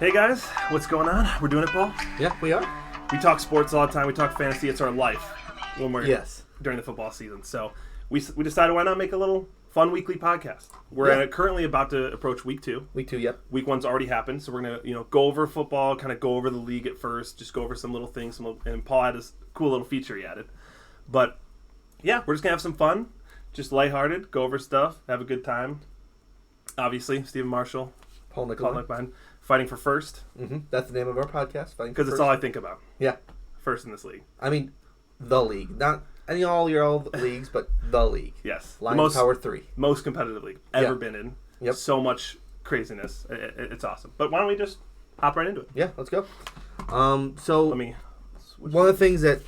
Hey guys, what's going on? We're doing it, Paul. Yeah, we are. We talk sports all the time. We talk fantasy. It's our life when we're Yes. during the football season. So we decided why not make a little fun weekly podcast. We're currently about to approach week 2. Week 2, yep. Week 1's already happened, so we're gonna go over football, kind of go over the league at first, just go over some little things. And Paul had this cool little feature he added. But yeah, we're just gonna have some fun, just lighthearted, go over stuff, have a good time. Obviously, Stephen Marshall, Paul Nicolai. McBine, fighting for first. Mm-hmm. That's the name of our podcast. Because it's all I think about. Yeah. First in this league. I mean, the league. Not any all your old leagues, but the league. Yes. Lions Power 3. Most competitive league ever been in. Yep. So much craziness. It's awesome. But why don't we just hop right into it? Yeah, let's go. So Let me switch. one of the things that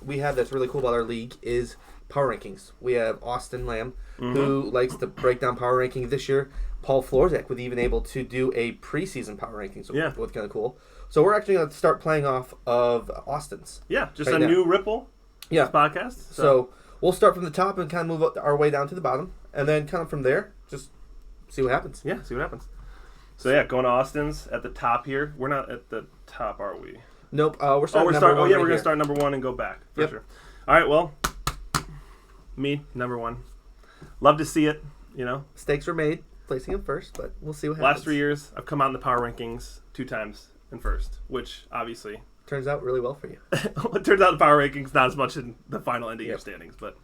we have that's really cool about our league is power rankings. We have Austin Lamb, who likes to break down power rankings this year. Paul Florzak was even able to do a preseason power rankings, so Yeah. was kind of cool. So we're actually going to start playing off of Austin's. Yeah, just right a now. new Ripple Yeah. podcast. So we'll start from the top and kind of move our way down to the bottom, and then kind of from there, just see what happens. yeah, see what happens. So yeah, going to Austin's at the top here. We're not at the top, are we? Nope. We're starting. we're number starting. Oh one yeah, right we're gonna here. start number 1 and go back for Yep. sure. All right, well, me number 1. Love to see it. Mistakes were made, placing him first, but we'll see what happens. Last 3 years, I've come out in the power rankings 2 times in first, which obviously Turns out really well for you. it turns out the power rankings not as much in the final end of year standings, but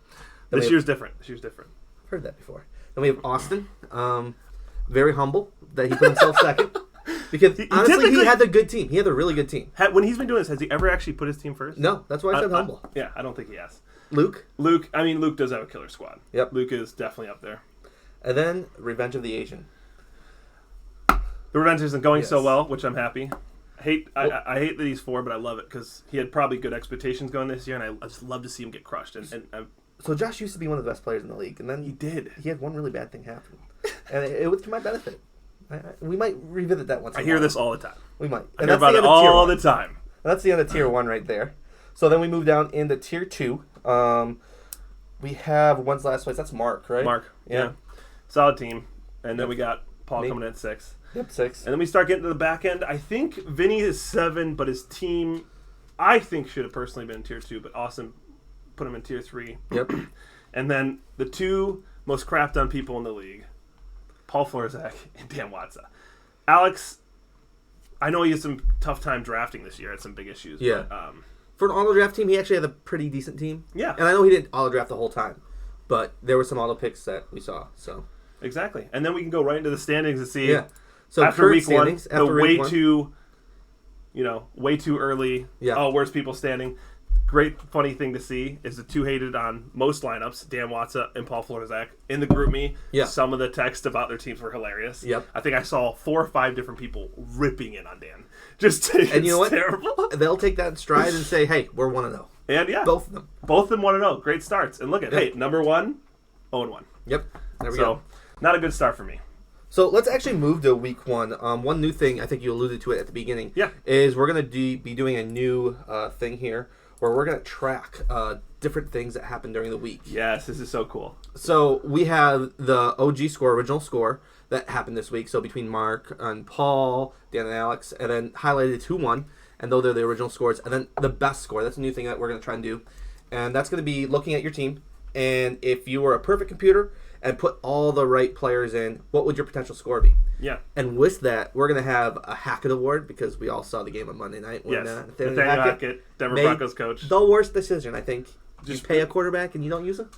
Then this we- year's different. This year's different. I've heard that before. Then we have Austin. Very humble that he put himself second. Because honestly, he typically- had a good team. He had a really good team. When he's been doing this, has he ever actually put his team first? No, that's why I said humble. Yeah, I don't think he has. Luke. Luke does have a killer squad. Yep. Luke is definitely up there. And then Revenge of the Asian. The Revenge isn't going so Yes. well, which I'm happy. I hate that he's 4, but I love it because he had probably good expectations going this year, and I just love to see him get crushed. And So Josh used to be one of the best players in the league, and then he did. he had one really bad thing happen. And it was to my benefit. We might revisit that once in I a hear while. this all the time. We might. I And hear that's about the it end of tier all one. the time. That's the end of tier 1 right there. So then we move down into tier 2. We have one's last place. That's Mark, right? Mark, Yeah. yeah. Solid team. And then Yep. we got Paul Me. coming in at 6. Yep, 6. And then we start getting to the back end. I think Vinny is 7, but his team, I think, should have personally been in tier 2, but Austin put him in tier 3. Yep. And then the 2 most crapped on people in the league, Paul Florzak and Dan Watsa. Alex, I know he had some tough time drafting this year. Had some big issues. Yeah. But, For an auto draft team, he actually had a pretty decent team. yeah. And I know he didn't auto draft the whole time, but there were some auto picks that we saw. So Exactly. And then we can go right into the standings and see. yeah. So After current week 1, standings, the after way week 1, too, way too early. Yeah. Oh, where's people standing? Great, funny thing to see is the 2 hated on most lineups, Dan Watsa and Paul Florzak. In the group me, Yeah. some of the text about their teams were hilarious. Yep. I think I saw 4 or 5 different people ripping in on Dan. Just and you know what? Terrible. they'll take that in stride and say, "Hey, we're 1-0." And yeah, Both of them. both of them 1-0. Great starts. And look at, hey, number 1, 0-1. Yep. There we So, go. not a good start for me. So let's actually move to week 1. One new thing, I think you alluded to it at the beginning, Yeah. is we're going to be doing a new thing here where we're going to track different things that happen during the week. Yes, this is so cool. So we have the OG score, original score, that happened this week. So between Mark and Paul, Dan and Alex, and then highlighted who won, and though they're the original scores, and then the best score. That's a new thing that we're going to try and do. And that's going to be looking at your team, and if you were a perfect computer and put all the right players in, what would your potential score be? Yeah. And with that, we're going to have a Hackett Award, because we all saw the game on Monday night when Yes. Nathaniel Nathaniel Hackett Hackett, Denver made Broncos coach. the worst decision, I think. Just You pay a quarterback and you don't use him?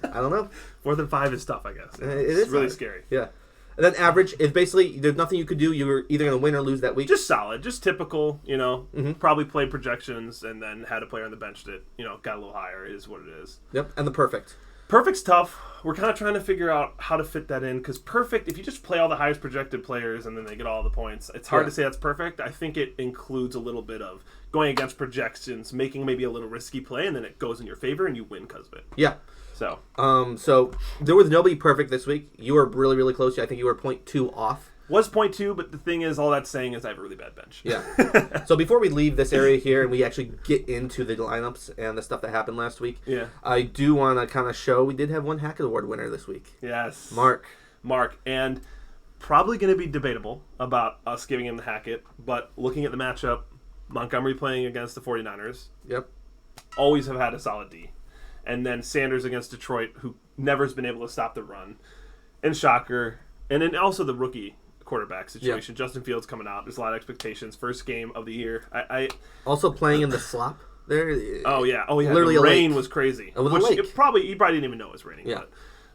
I don't know. 4th and 5 is tough, I guess. It It's is really hard. scary. Yeah. And then average is basically, there's nothing you could do. You were either going to win or lose that week. Just solid, just typical, Mm-hmm. Probably played projections and then had a player on the bench that, got a little higher is what it is. Yep. And the perfect. Perfect's tough. We're kind of trying to figure out how to fit that in because perfect, if you just play all the highest projected players and then they get all the points, it's hard Yeah. to say that's perfect. I think it includes a little bit of going against projections, making maybe a little risky play, and then it goes in your favor and you win because of it. Yeah. So, So there was nobody perfect this week. You were really, really close. I think you were 0.2 off. was 0.2, but the thing is, all that's saying is I have a really bad bench. Yeah. So before we leave this area here and we actually get into the lineups and the stuff that happened last week, Yeah. I do want to kind of show we did have one Hackett Award winner this week. Yes. Mark. Mark. And probably going to be debatable about us giving him the Hackett, but looking at the matchup, Montgomery playing against the 49ers, Yep. always have had a solid D. And then Sanders against Detroit, who never has been able to stop the run. And shocker. And then also the rookie quarterback situation. Justin Fields coming out. There's a lot of expectations. First game of the year. Also playing in the slop there. Oh, yeah. Literally the a rain lake. was crazy. It was a Which lake. you probably didn't even know it was raining. Yeah.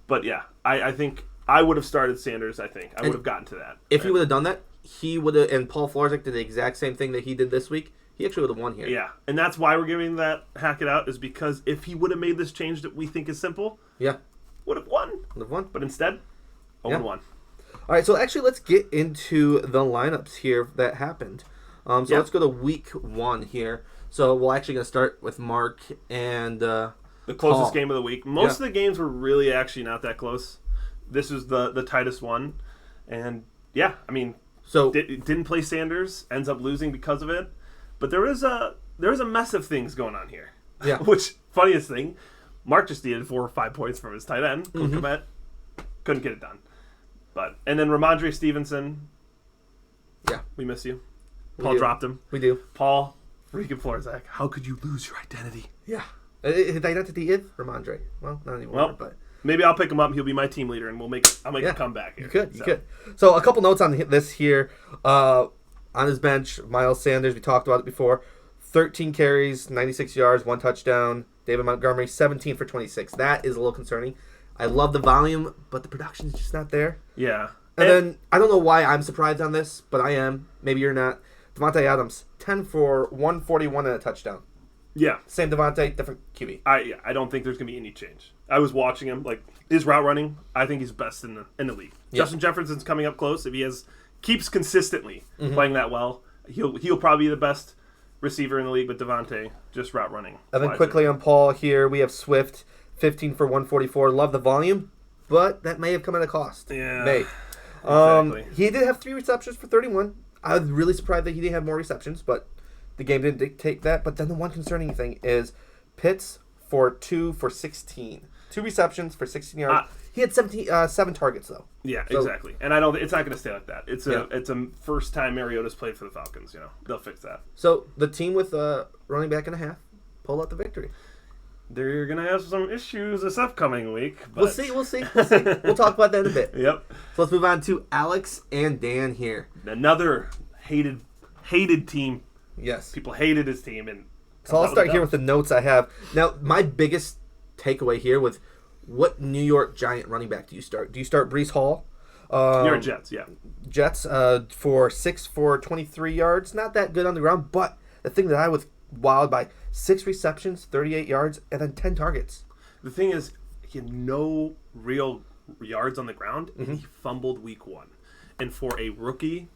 But yeah, I think I would have started Sanders, I think. I would have gotten to that. If he would have done that, he would have, and Paul Florzak did the exact same thing that he did this week. He actually would have won here. Yeah, and that's why we're giving that Hackett out, is because if he would have made this change that we think is simple, Yeah. would have won. Would have won. But instead, 0-1. All right, so actually let's get into the lineups here that happened. Let's go to week 1 here. So we're actually going to start with Mark and The closest Paul. game of the week. Most of the games were really actually not that close. This was the tightest one. And yeah, I mean, So didn't play Sanders, ends up losing because of it. But there is a mess of things going on here. Yeah. Which, funniest thing, Mark just needed 4 or 5 points from his tight end. Komet couldn't get it done. And then Ramondre Stevenson. Yeah. We miss you. We Paul do. dropped him. we do. Paul freaking Florzak. How could you lose your identity? Yeah. His identity is Ramondre. Well, not anymore, Well, but maybe I'll pick him up. He'll be my team leader, and I'll make a comeback here. you So, could. So a couple notes on this here. On his bench, Miles Sanders, we talked about it before. 13 carries, 96 yards, 1 touchdown. David Montgomery, 17 for 26. That is a little concerning. I love the volume, but the production is just not there. Yeah. And then, I don't know why I'm surprised on this, but I am. Maybe you're not. Devontae Adams, 10 for 141 and a touchdown. Yeah. Same Devontae, different QB. I don't think there's gonna be any change. I was watching him, like his route running. I think he's best in the league. Yeah. Justin Jefferson's coming up close. If he keeps consistently playing that well, he'll probably be the best receiver in the league. But Devontae just route running. And then wisely. quickly on Paul here, we have Swift, 15 for 144. Love the volume, but that may have come at a cost. Yeah. May. Exactly. He did have 3 receptions for 31. I was really surprised that he didn't have more receptions, but the game didn't dictate that. But then the one concerning thing is Pitts for 2 for 16. 2 receptions for 16 yards. He had 7 targets, though. Yeah, So- exactly. And it's not going to stay like that. It's Yeah. a first time Mariota's played for the Falcons. They'll fix that. So the team with a running back and a half pulled out the victory. They're going to have some issues this upcoming week. But... We'll see. We'll talk about that in a bit. Yep. So let's move on to Alex and Dan here. Another hated team. Yes. People hated his team, and So I'll start here with the notes I have. Now, my biggest takeaway here was, what New York Giant running back do you start? Do you start Breece Hall? You're Jets, yeah. Jets for 6 for 23 yards. Not that good on the ground, but the thing that I was wowed by, 6 receptions, 38 yards, and then 10 targets. The thing is, he had no real yards on the ground, and he fumbled week 1. And for a rookie,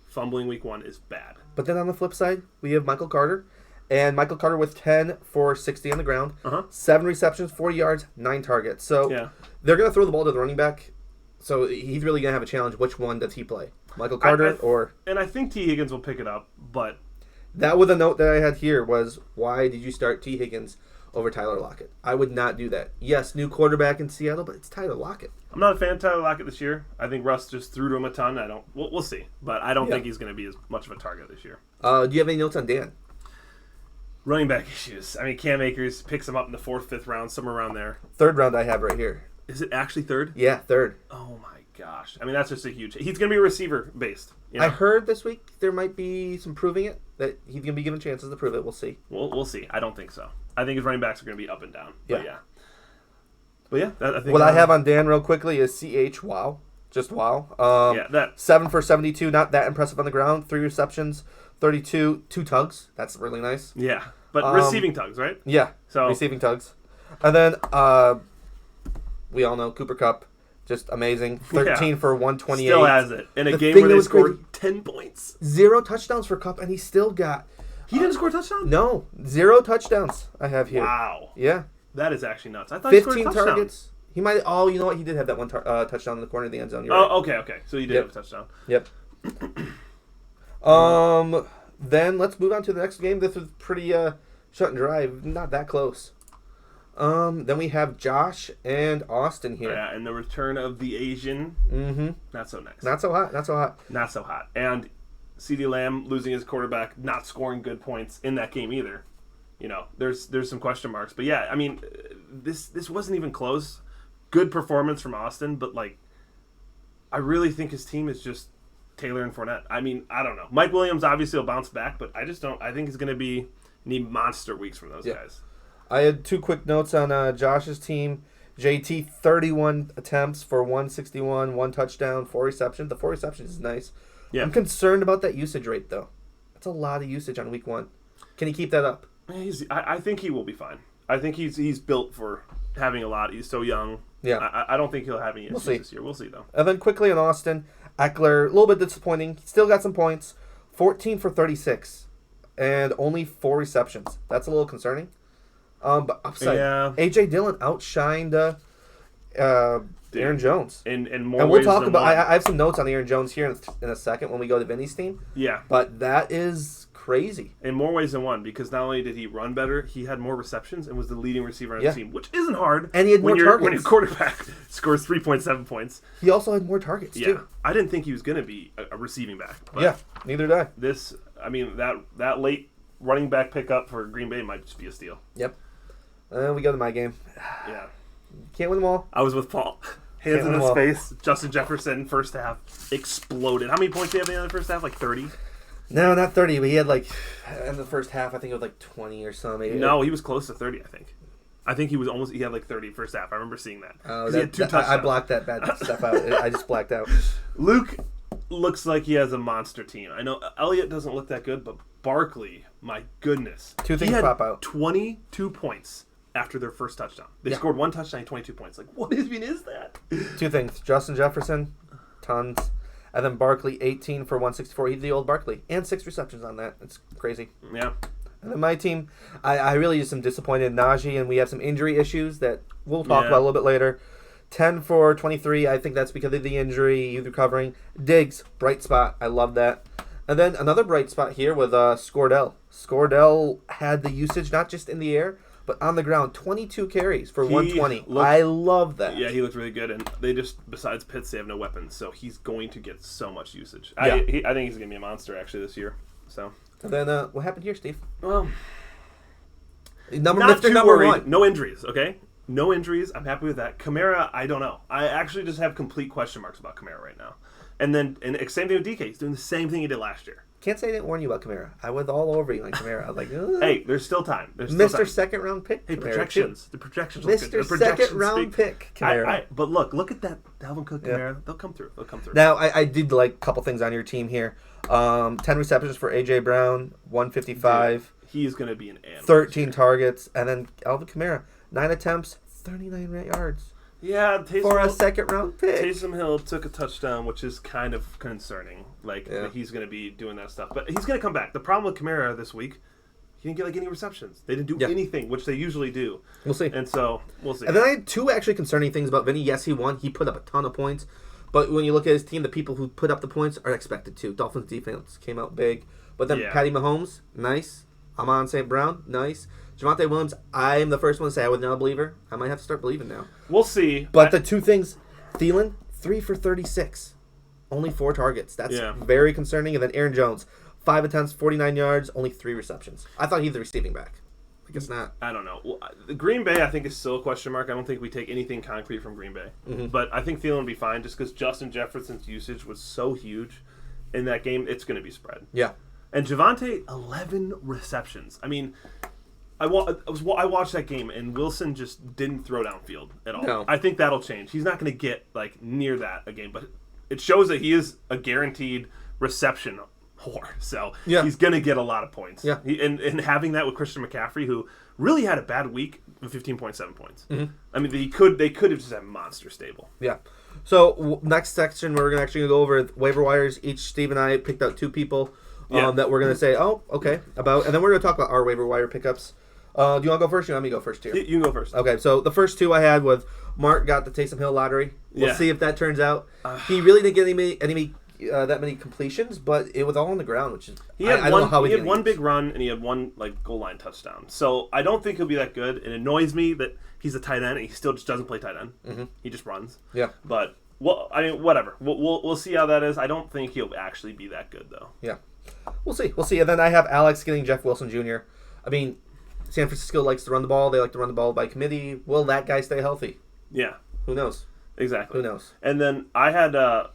fumbling week 1 is bad. But then on the flip side, we have Michael Carter. And Michael Carter with 10 for 60 on the ground. 7 receptions, 40 yards, 9 targets. So Yeah. they're going to throw the ball to the running back. So he's really going to have a challenge. Which one does he play? Michael Carter or... And I think T. Higgins will pick it up, but... That was a note that I had here was, why did you start T. Higgins over Tyler Lockett? I would not do that. Yes, new quarterback in Seattle, but it's Tyler Lockett. I'm not a fan of Tyler Lockett this year. I think Russ just threw to him a ton. We'll see. But I don't think he's going to be as much of a target this year. Do you have any notes on Dan? Running back issues. I mean, Cam Akers picks him up in the 4th, 5th round, somewhere around there. 3rd round I have right here. Is it actually 3rd? Yeah, 3rd. Oh my gosh. I mean, that's just a huge... He's going to be receiver based. I heard this week there might be some proving it, that he's going to be given chances to prove it. We'll see. We'll see. I don't think so. I think his running backs are going to be up and down. But Yeah. I think... What I have on Dan real quickly is CH, wow. Just wow. yeah, that... 7 for 72, not that impressive on the ground. 3 receptions, 32, 2 tugs. That's really nice. Yeah. But receiving tugs, right? Yeah, So receiving tugs. And then we all know Cooper Kupp, just amazing. 13 for 128. still has it. In a The game thing where that they was scored crazy- 10 points. 0 touchdowns for Kupp, and he still got... He didn't score a touchdown? No, 0 touchdowns I have here. Wow. Yeah. That is actually nuts. I thought he scored a 15 touchdown. targets. He might... Oh, you know what? He did have that one touchdown in the corner of the end zone. You're right. Oh, okay. So you did Yep. have a touchdown. Yep. Then let's move on to the next game. This was pretty shut and dry. Not that close. Then we have Josh and Austin here. Yeah, and the return of the Asian. Mm-hmm. Not so nice. Not so hot. Not so hot. Not so hot. And CeeDee Lamb losing his quarterback, not scoring good points in that game either. You know, there's some question marks. But yeah, I mean, this wasn't even close. Good performance from Austin, but like, I really think his team is just Taylor and Fournette. I mean, I don't know. Mike Williams obviously will bounce back, but I just don't. I think it's going to need monster weeks from those guys. I had 2 quick notes on Josh's team. JT, 31 attempts for 161, 1 touchdown, 4 receptions. The 4 receptions is nice. Yeah. I'm concerned about that usage rate, though. That's a lot of usage on week 1. Can he keep that up? I think he will be fine. I think he's built for having a lot. He's so young. Yeah. I don't think he'll have any issues see. this year. We'll see, though. And then quickly on Austin, Eckler, a little bit disappointing. Still got some points. 14 for 36. And only 4 receptions. That's a little concerning. But upside, A.J. Dillon outshined Aaron Jones. In more and we'll ways talk than about. one. I have some notes on Aaron Jones here in a second when we go to Vinny's team. Yeah. But that is crazy. In more ways than one, because not only did he run better, he had more receptions and was the leading receiver on the team, which isn't hard. And he had more targets. When your quarterback scores 3.7 points. He also had more targets, too. I didn't think he was going to be a receiving back. But neither did I. That late running back pickup for Green Bay might just be a steal. Yep. We go to my game. Yeah. Can't win them all. I was with Paul. Hands in his face. Justin Jefferson, first half, exploded. How many points did he have in the first half? Like 30? No, not 30. But he had in the first half, I think it was 20 or something. No, he was close to 30, I think. I think he had 30 first half. I remember seeing that. He had 2 touchdowns. I blocked that bad stuff out. I just blacked out. Luke looks like he has a monster team. I know Elliott doesn't look that good, but Barkley, my goodness. 2 things pop out. 22 points after their first touchdown. They scored 1 touchdown, 22 points. Like, what even is that? 2 things. Justin Jefferson, tons. And then Barkley, 18 for 164. He's the old Barkley. And 6 receptions on that. It's crazy. Yeah. And then my team, I really just am disappointed in Najee, and we have some injury issues that we'll talk about a little bit later. 10 for 23. I think that's because of the injury. He's recovering. Diggs, bright spot. I love that. And then another bright spot here with Scordell. Scordell had the usage not just in the air, but on the ground. 22 carries for 120. I love that. Yeah, he looked really good. And they just, besides Pitts, they have no weapons. So he's going to get so much usage. Yeah. I think he's going to be a monster, actually, this year. So. And then what happened here, Steve? Well, number worried. 1. No injuries, okay? No injuries. I'm happy with that. Kamara, I don't know. I actually just have complete question marks about Kamara right now. And same thing with DK. He's doing the same thing he did last year. Can't say I didn't warn you about Kamara. I was all over you on Kamara. I was like, hey, there's still time. Mr. Second round pick. Hey, Kamara projections. The projections. Mr. Second round pick. Kamara. But look at that Dalvin Cook Kamara. Yeah. They'll come through. Now I did like a couple things on your team here. 10 receptions for AJ Brown, 155. Dude, he's gonna be an animal. 13 targets, and then Alvin Kamara, 9 attempts, 39 yards. Yeah, for a second round pick. Taysom Hill took a touchdown, which is kind of concerning. He's going to be doing that stuff, but he's going to come back. The problem with Kamara this week, he didn't get any receptions. They didn't do anything, which they usually do. We'll see. And so we'll see. And then I had 2 actually concerning things about Vinny. Yes, he won. He put up a ton of points, but when you look at his team, the people who put up the points are expected to. Dolphins defense came out big, but then Patty Mahomes, nice. Amon St. Brown, nice. Javonte Williams, I'm the first one to say I was not a believer. I might have to start believing now. We'll see. But the 2 things, Thielen, 3 for 36. Only 4 targets. That's very concerning. And then Aaron Jones, 5 attempts, 49 yards, only 3 receptions. I thought he's the receiving back. I guess not. I don't know. Well, the Green Bay, I think, is still a question mark. I don't think we take anything concrete from Green Bay. Mm-hmm. But I think Thielen will be fine just because Justin Jefferson's usage was so huge in that game. It's going to be spread. Yeah. And Javonte, 11 receptions. I mean, I watched that game, and Wilson just didn't throw downfield at all. No. I think that'll change. He's not going to get near that again, but it shows that he is a guaranteed reception whore. So he's going to get a lot of points. Yeah. And having that with Christian McCaffrey, who really had a bad week with 15.7 points. Mm-hmm. I mean, they could have just had a monster stable. Yeah. So next section, we're actually going to go over waiver wires. Each Steve and I picked out 2 people that we're going to say, about. And then we're going to talk about our waiver wire pickups. Do you want to go first? Or you want me to go first here? You can go first. Okay, so the first 2 I had was Mark got the Taysom Hill lottery. We'll see if that turns out. He really didn't get any that many completions, but it was all on the ground, which is He had I don't know how he he's had gonna one use. big run and he had one goal line touchdown. So I don't think he'll be that good. It annoys me that he's a tight end and he still just doesn't play tight end. Mm-hmm. He just runs. Yeah. But whatever. We'll see how that is. I don't think he'll actually be that good though. Yeah. We'll see. We'll see. And then I have Alex getting Jeff Wilson Jr. I mean, San Francisco likes to run the ball. They like to run the ball by committee. Will that guy stay healthy? Yeah. Who knows? Exactly. Who knows? And then I had, of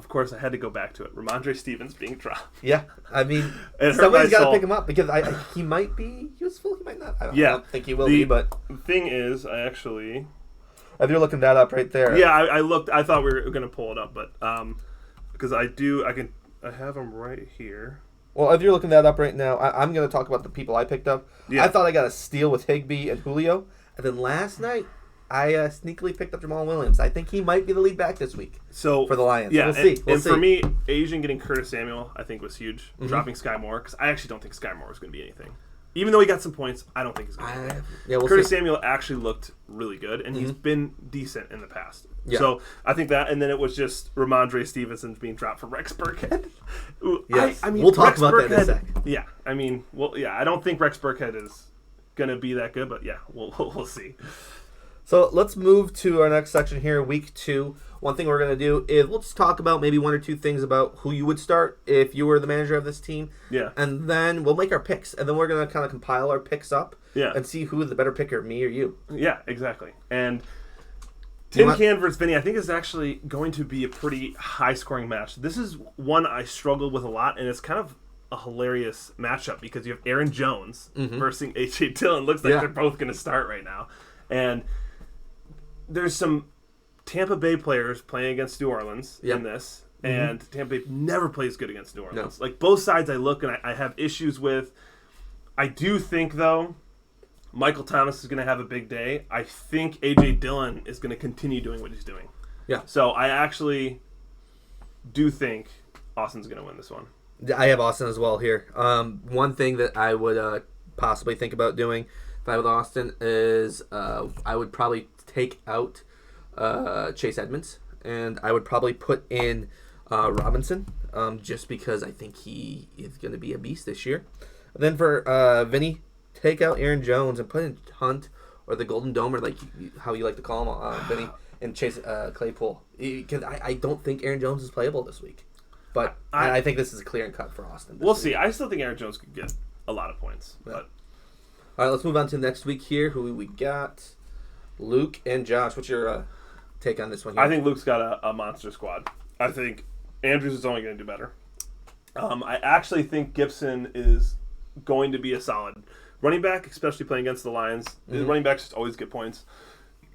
course, I had to go back to it. Ramondre Stevens being dropped. Yeah. I mean, It hurt somebody's my got to soul. pick him up because he might be useful. He might not. I Yeah. don't think he will be, but The thing is, I actually... if you're looking that up right there. Yeah, I looked. I thought we were going to pull it up, but because I have him right here. Well, if you're looking that up right now, I'm going to talk about the people I picked up. Yeah. I thought I got a steal with Higbee and Julio. And then last night, I sneakily picked up Jamal Williams. I think he might be the lead back this week So for the Lions. Yeah, We'll see. We'll and see. for me, Asian getting Curtis Samuel, I think was huge. Mm-hmm. Dropping Sky Moore, because I actually don't think Sky Moore is going to be anything. Even though he got some points, I don't think he's going to be anything. Yeah, we'll Curtis see. Samuel actually looked really good, and he's been decent in the past. Yeah. So I think that, and then it was just Ramondre Stevenson being dropped for Rex Burkhead. Ooh, Yes. I mean, We'll talk Rex about that in a Burkhead- sec. Yeah, I mean, I don't think Rex Burkhead is going to be that good, but yeah, we'll see. So let's move to our next section here, week 2. One thing we're going to do is we'll just talk about maybe one or two things about who you would start if you were the manager of this team. Yeah. And then we'll make our picks. And then we're going to kind of compile our picks up Yeah. and see who's the better picker, me or you. Yeah, exactly. And You Tin want- Can versus Vinny, I think is actually going to be a pretty high-scoring match. This is one I struggled with a lot, and it's kind of a hilarious matchup because you have Aaron Jones versus A.J. Dillon. Looks like Yeah. they're both going to start right now. And there's some Tampa Bay players playing against New Orleans Yep. in this, and Tampa Bay never plays good against New Orleans. No. Like, both sides I look and I have issues with. I do think, though, Michael Thomas is going to have a big day. I think A.J. Dillon is going to continue doing what he's doing. Yeah. So I actually do think Austin's going to win this one. I have Austin as well here. One thing that I would possibly think about doing if I was Austin is I would probably take out Chase Edmonds, and I would probably put in Robinson, just because I think he is going to be a beast this year. Then for Vinny, take out Aaron Jones and put in Hunt or the Golden Dome, or like how you like to call him, Vinny, and Chase Claypool. Because I don't think Aaron Jones is playable this week. But I think this is a clear and cut for Austin. We'll see. I still think Aaron Jones could get a lot of points. Yeah. But All right, let's move on to next week here. Who we got? Luke and Josh. What's your take on this one here? I think Luke's got a monster squad. I think Andrews is only going to do better. I actually think Gibson is going to be a solid running back, especially playing against the Lions. The running backs just always get points.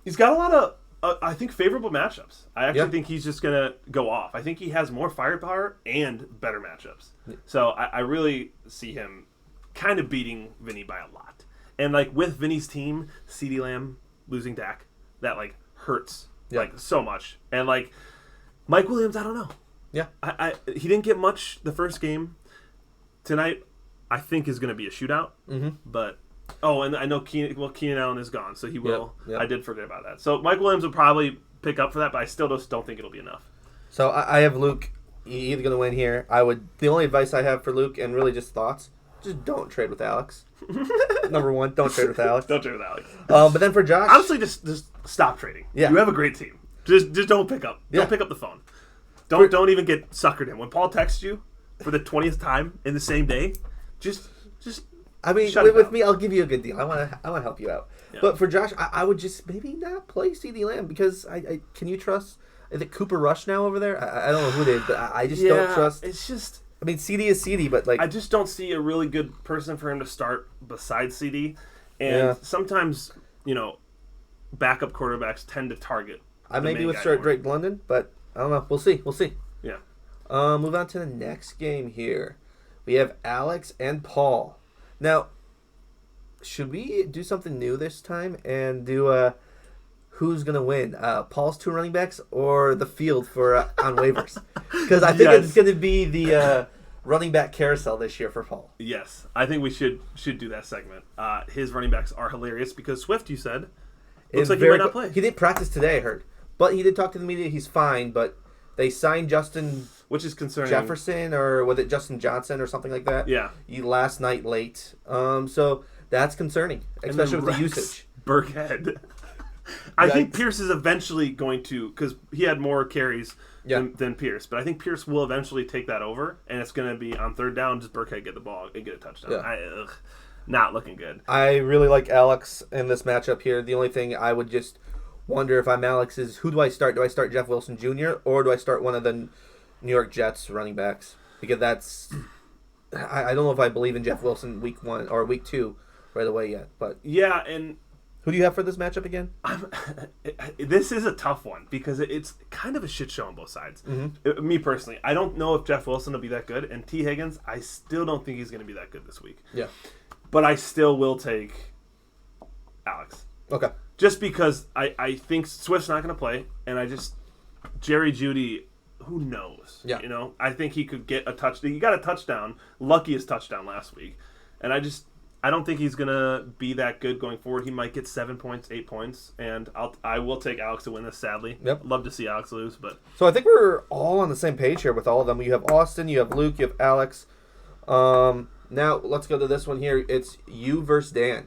He's got a lot of, I think, favorable matchups. I actually think he's just going to go off. I think he has more firepower and better matchups. So I really see him kind of beating Vinny by a lot. And, like, with Vinny's team, CeeDee Lamb losing Dak, that, like, hurts, like, so much. And, like, Mike Williams, I don't know. Yeah. He didn't get much the first game. Tonight, I think, is going to be a shootout. Mm-hmm. But, and I know Keenan Allen is gone, so he will. Yep. I did forget about that. So Mike Williams will probably pick up for that, but I still just don't think it'll be enough. So I have Luke either going to win here. The only advice I have for Luke, and really just thoughts, just don't trade with Alex. Number one, don't trade with Alex. Don't trade with Alex. But then for Josh, Honestly, just stop trading. Yeah. You have a great team. Just don't pick up. Yeah. Don't pick up the phone. Don't even get suckered in. When Paul texts you for the 20th time in the same day, just I mean, shut it with down. me, I'll give you a good deal. I want to help you out. Yeah. But for Josh, I would just maybe not play CeeDee Lamb because I can you trust? Is it Cooper Rush now over there? I don't know who it is, but I just don't trust. It's just I mean, CD is CD, but like I just don't see a really good person for him to start besides CD. And Yeah. sometimes, backup quarterbacks tend to target. I the maybe main would guy start more. Drake London, but I don't know. We'll see. Yeah. Move on to the next game here. We have Alex and Paul. Now, should we do something new this time and do who's gonna win? Paul's two running backs or the field for on waivers? Because I think Yes. it's gonna be the running back carousel this year for Paul. Yes. I think we should do that segment. His running backs are hilarious because Swift, you said, looks like he might not play. He didn't practice today, I heard, but he did talk to the media. He's fine, but they signed Justin which is concerning. Jefferson, or was it Justin Johnson or something like that? Yeah. Last night late. So that's concerning, especially with the Rex usage. Burkhead. I think Yikes. Pierce is eventually going to, because he had more carries than Pierce, but I think Pierce will eventually take that over, and it's going to be on third down, just Burkhead get the ball and get a touchdown. Yeah. Not looking good. I really like Alex in this matchup here. The only thing I would just wonder if I'm Alex is, who do I start? Do I start Jeff Wilson Jr. or do I start one of the New York Jets running backs? Because that's... I don't know if I believe in Jeff Wilson week 1 or week 2 right away yet. But Yeah, and who do you have for this matchup again? this is a tough one because it's kind of a shit show on both sides. Mm-hmm. Me personally, I don't know if Jeff Wilson will be that good, and T. Higgins, I still don't think he's going to be that good this week. Yeah. But I still will take Alex. Okay. Just because I think Swift's not going to play, and Jerry Jeudy, who knows? Yeah. You know, I think he could get a touchdown. He got a touchdown, luckiest touchdown last week, and I don't think he's going to be that good going forward. He might get 7 points, 8 points, and I will take Alex to win this, sadly. Yep. Love to see Alex lose, but... So I think we're all on the same page here with all of them. You have Austin, you have Luke, you have Alex. Now let's go to this one here. It's you versus Dan.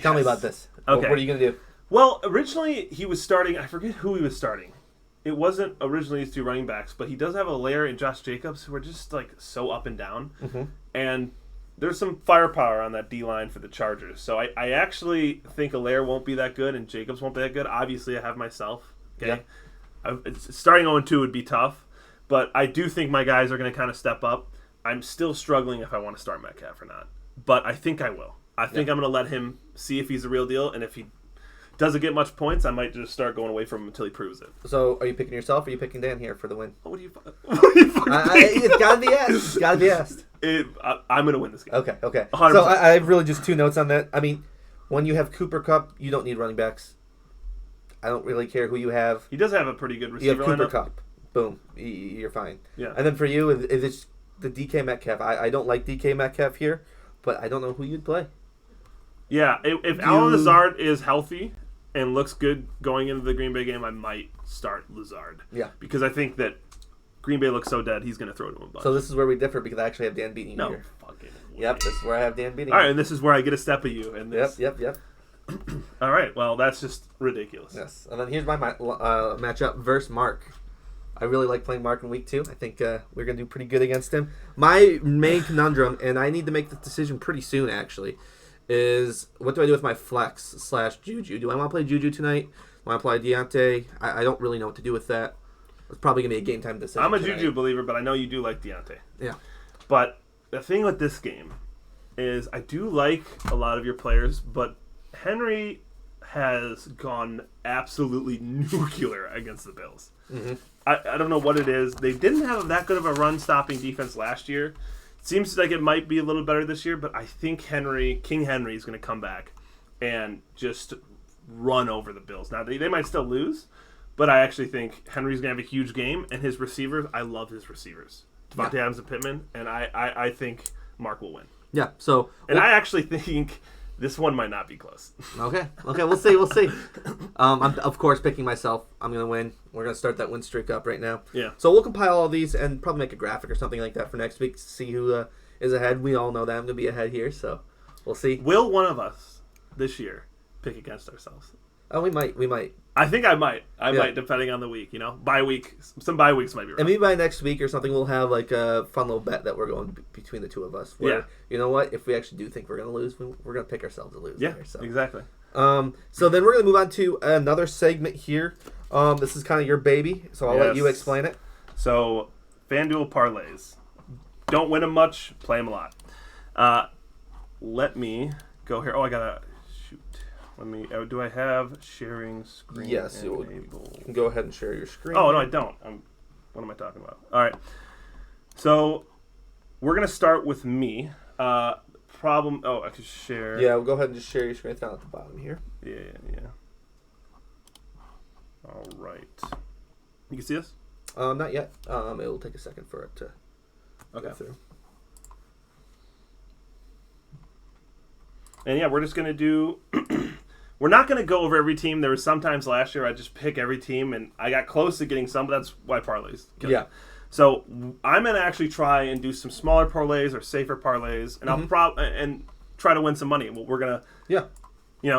Tell me about this. Okay. What are you going to do? Well, originally he was starting... I forget who he was starting. It wasn't originally these two running backs, but he does have Allaire and Josh Jacobs who are just like so up and down. Mm-hmm. And there's some firepower on that D-line for the Chargers. So I actually think Allaire won't be that good and Jacobs won't be that good. Obviously, I have myself. Okay. Yeah. Starting 0-2 would be tough, but I do think my guys are going to kind of step up. I'm still struggling if I want to start Metcalf or not, but I think I will. I think I'm going to let him see if he's the real deal, and if he doesn't get much points, I might just start going away from him until he proves it. So are you picking yourself or are you picking Dan here for the win? What do you fucking think? It's got to be asked. It's got to be asked. I'm going to win this game. Okay. 100%. So I have really just two notes on that. I mean, when you have Cooper Kupp, you don't need running backs. I don't really care who you have. He does have a pretty good You receiver have Cooper lineup. Kupp. Boom. You're fine. Yeah. And then for you, if it's the DK Metcalf, I don't like DK Metcalf here, but I don't know who you'd play. Yeah, if Alan Lazard is healthy and looks good going into the Green Bay game, I might start Lazard. Yeah. Because I think that Green Bay looks so dead, he's going to throw to him a bunch. So this is where we differ because I actually have Dan beating you no here. fucking way. Yep, this is where I have Dan beating All you. right, and this is where I get a step of you. And this. Yep. All right, well, that's just ridiculous. Yes. And then here's my matchup versus Mark. I really like playing Mark in week 2. I think we're going to do pretty good against him. My main conundrum, and I need to make this decision pretty soon, actually, is what do I do with my flex / Juju? Do I want to play Juju tonight? Do I want to play Deontay? I don't really know what to do with that. It's probably going to be a game time decision. I'm a tonight. Juju believer, but I know you do like Deontay. Yeah. But the thing with this game is I do like a lot of your players, but Henry has gone absolutely nuclear against the Bills. Mm-hmm. I don't know what it is. They didn't have that good of a run-stopping defense last year. Seems like it might be a little better this year, but I think King Henry is going to come back and just run over the Bills. Now, they might still lose, but I actually think Henry's going to have a huge game, and his receivers, I love his receivers. Devontae Adams and Pittman, and I think Mark will win. Yeah, so... And I actually think this one might not be close. Okay, we'll see. I'm, of course, picking myself. I'm going to win. We're going to start that win streak up right now. Yeah. So we'll compile all these and probably make a graphic or something like that for next week to see who is ahead. We all know that I'm going to be ahead here, so we'll see. Will one of us this year pick against ourselves? Oh, we might. I think I might. I might, depending on the week, Bye week. Some bye weeks might be rough. And maybe by next week or something, we'll have like a fun little bet that we're going between the two of us. Where, you know what? If we actually do think we're going to lose, we're going to pick ourselves to lose. Yeah, there, so. exactly. So then we're going to move on to another segment here. This is kind of your baby, so I'll let you explain it. So, FanDuel parlays. Don't win them much, play them a lot. Let me go here. Oh, I got to shoot. Let me. Do I have sharing screen? Yes, you can go ahead and share your screen. Oh, no, I don't. What am I talking about? All right. So, we're going to start with me. Problem. Oh, I could share. Yeah, we'll go ahead and just share your screen. It's down at the bottom here. Yeah. All right. You can see this? Not yet. It will take a second for it to go through. And yeah, we're just going to do... We're not going to go over every team. There was sometimes last year I just pick every team, and I got close to getting some, but that's why parlays. Yeah. So I'm gonna actually try and do some smaller parlays or safer parlays, and and try to win some money. Well, we're gonna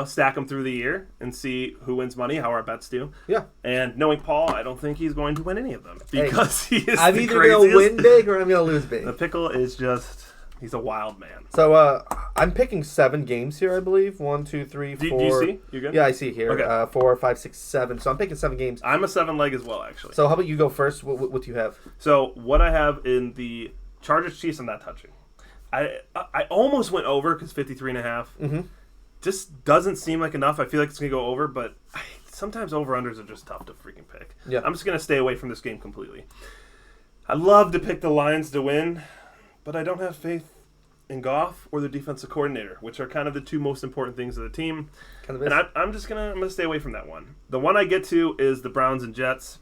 stack them through the year and see who wins money, how our bets do. Yeah. And knowing Paul, I don't think he's going to win any of them because he is I'm the either craziest. going to win big or I'm going to lose big. The pickle is just, he's a wild man. So I'm picking 7 games here, I believe. 1, 2, 3, 4. Do you see? You good? Yeah, I see here. Okay. 4, 5, 6, 7. So I'm picking 7 games. I'm a 7 leg as well, actually. So how about you go first? What do you have? So what I have in the Chargers Chiefs, I'm not touching. I almost went over because 53.5. Just doesn't seem like enough. I feel like it's going to go over, but sometimes over-unders are just tough to freaking pick. Yeah. I'm just going to stay away from this game completely. I'd love to pick the Lions to win, but I don't have faith in Goff or the defensive coordinator, which are kind of the 2 most important things of the team. And I'm gonna stay away from that one. The one I get to is the Browns and Jets.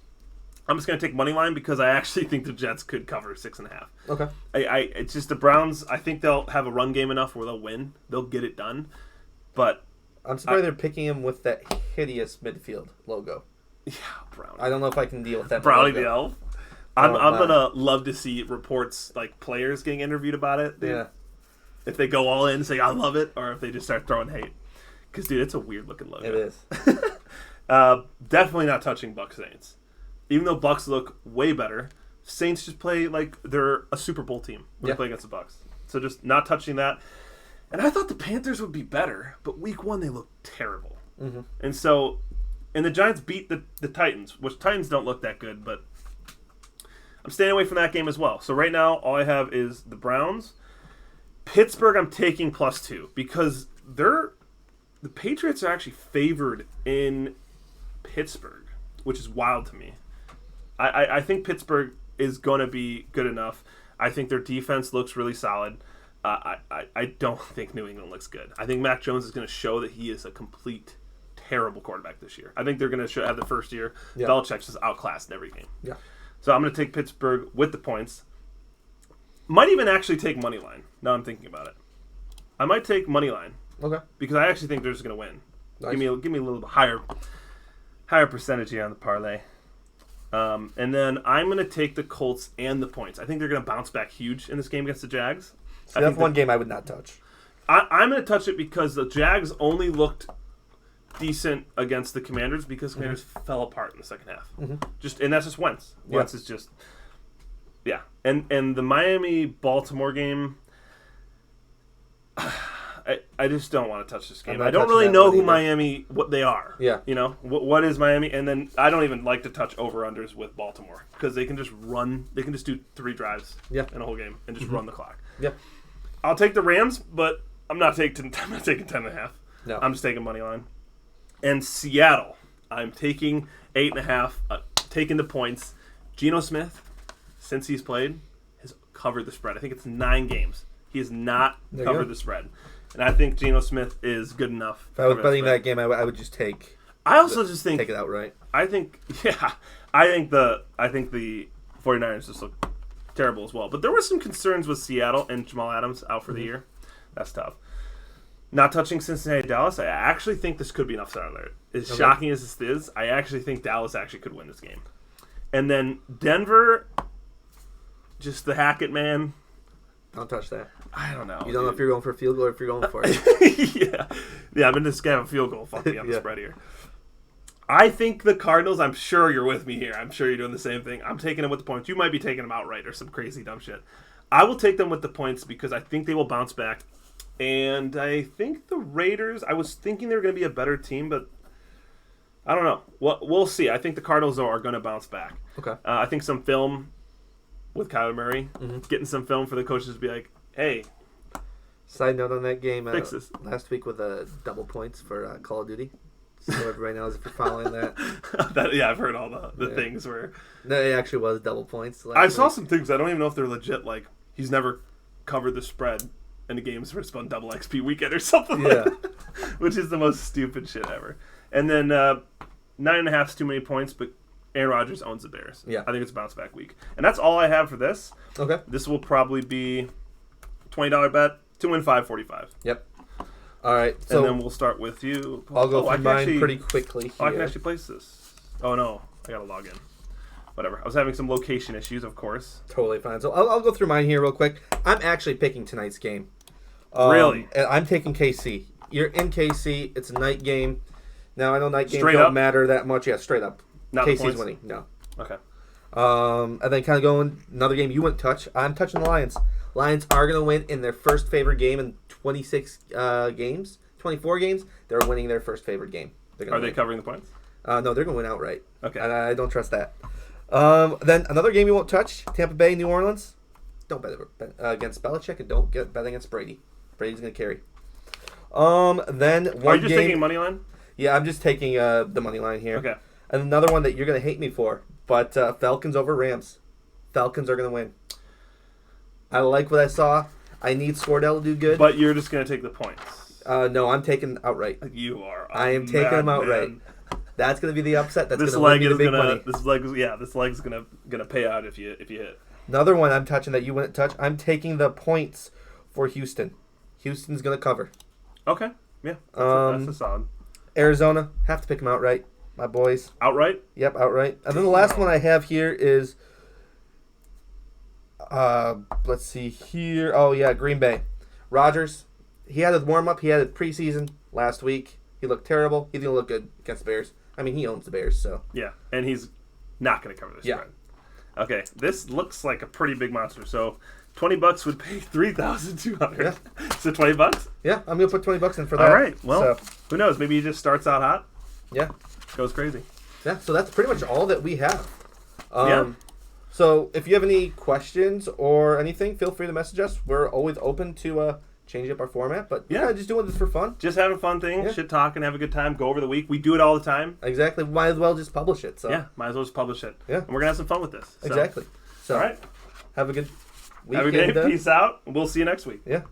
I'm just gonna take money line because I actually think the Jets could cover 6.5. Okay. It's just the Browns. I think they'll have a run game enough where they'll win. They'll get it done. But I'm surprised they're picking him with that hideous midfield logo. Yeah, Brownie. I don't know if I can deal with that. Brownie the Elf. I'm gonna love to see reports like players getting interviewed about it. Dude. Yeah. If they go all in and say I love it, or if they just start throwing hate, because dude, it's a weird looking logo. It is. Definitely not touching Bucs Saints. Even though Bucs look way better, Saints just play like they're a Super Bowl team when they play against the Bucs. So just not touching that. And I thought the Panthers would be better, but week 1 they looked terrible. And so, and the Giants beat the Titans, which Titans don't look that good, but I'm staying away from that game as well. So right now, all I have is the Browns. Pittsburgh I'm taking +2 because the Patriots are actually favored in Pittsburgh, which is wild to me. I think Pittsburgh is going to be good enough. I think their defense looks really solid. I don't think New England looks good. I think Mac Jones is going to show that he is a complete terrible quarterback this year. I think they're going to have the first year. Yeah. Belichick's just outclassed in every game. Yeah. So I'm going to take Pittsburgh with the points. Might even actually take money line. Now I'm thinking about it. I might take money line. Okay. Because I actually think they're just going to win. Nice. Give me a little higher percentage here on the parlay. And then I'm going to take the Colts and the points. I think they're going to bounce back huge in this game against the Jags. So that's one game I would not touch. I'm going to touch it because the Jags only looked decent against the Commanders because Commanders fell apart in the second half. And that's just Wentz. Wentz is just And the Miami-Baltimore game, I just don't want to touch this game. I don't really know who Miami, what they are. Yeah. You know, what is Miami? And then I don't even like to touch over-unders with Baltimore because they can just run. They can just do 3 drives in a whole game and just run the clock. Yeah. I'll take the Rams, but I'm not taking 10.5. No. I'm just taking money line. And Seattle, I'm taking 8.5, taking the points. Geno Smith, since he's played, has covered the spread. I think it's 9 games. He has not covered the spread. And I think Geno Smith is good enough. If I was betting that game, I would just take. I also just think take it outright. I think the 49ers just look terrible as well. But there were some concerns with Seattle and Jamal Adams out for the year. That's tough. Not touching Cincinnati, Dallas. I actually think this could be an upset alert. As shocking as this is, I actually think Dallas actually could win this game. And then Denver, just the Hackett man. Don't touch that. I don't know. You don't know if you're going for a field goal or if you're going for it. Yeah. I've been just going to have a field goal. Fuck me on the spread here. I think the Cardinals. I'm sure you're with me here. I'm sure you're doing the same thing. I'm taking them with the points. You might be taking them outright or some crazy dumb shit. I will take them with the points because I think they will bounce back. And I think the Raiders. I was thinking they were going to be a better team, but I don't know. We'll see. I think the Cardinals though are going to bounce back. Okay. I think some film with Kyler Murray, getting some film for the coaches to be like, hey. Side note on that game, fix this. last week with double points for Call of Duty. So everybody knows if you're following that. I've heard all the things where. No, it actually was double points. I saw some things. I don't even know if they're legit. Like he's never covered the spread in the games where it's on double XP weekend or something. Like that, which is the most stupid shit ever. And then 9.5 is too many points, but Aaron Rodgers owns the Bears. Yeah, I think it's a bounce back week, and that's all I have for this. Okay, this will probably be $20 bet. 2 win 545. Yep. All right, so and then we'll start with you. I'll go through mine pretty quickly. I can actually place this. Oh no, I gotta log in. whatever. I was having some location issues, of course. Totally fine. So I'll go through mine here real quick. I'm actually picking tonight's game. Really? And I'm taking KC. You're in KC. It's a night game. Now, I know night games Straight don't up? matter that much. Yeah, straight up. Not the KC's points? winning. No. Okay. And then kind of going another game you wouldn't touch. I'm touching the Lions. Lions are going to win in their first favorite game in 26 games. 24 games. They're winning their first favorite game. Are they covering the points? No, they're going to win outright. Okay. And I don't trust that. Then another game you won't touch. Tampa Bay, New Orleans. Don't bet against Belichick and don't bet against Brady. Brady's going to carry. Then one Are you just game, taking money line? Yeah, I'm just taking the money line here. Okay. And another one that you're going to hate me for, but Falcons over Rams. Falcons are going to win. I like what I saw. I need Scordell to do good. But you're just going to take the points. No, I'm taking outright. You are. I am taking them outright. Man. That's going to be the upset. That's going This to win leg me the is big gonna. money. This leg's gonna pay out if you hit. Another one I'm touching that you wouldn't touch. I'm taking the points for Houston. Houston's going to cover. Okay. Yeah. That's a solid. Arizona, have to pick them outright. My boys. Outright. Yep, outright. And then the last one I have here is, let's see here. Oh, yeah, Green Bay. Rodgers, he had a warm-up. He had a preseason last week. He looked terrible. He's going to look good against the Bears. I mean, he owns the Bears, so. Yeah, and he's not going to cover the Yeah. spread. Okay, this looks like a pretty big monster. So, $20 would pay $3,200. Yeah. So $20. Yeah, I'm going to put $20 in for that. All right. Well, So, who knows? Maybe he just starts out hot, yeah. goes crazy. Yeah, so that's pretty much all that we have. Yeah. So if you have any questions or anything, feel free to message us. We're always open to change up our format, but Yeah. just doing this for fun. Just having fun thing, Yeah. shit talking, have a good time, go over the week. We do it all the time. Exactly. Might as well just publish it. So Yeah, might as well just publish it. Yeah. And we're going to have some fun with this. So. exactly. So All right. have a good week. Have a good and, day. Peace out. We'll see you next week. Yeah.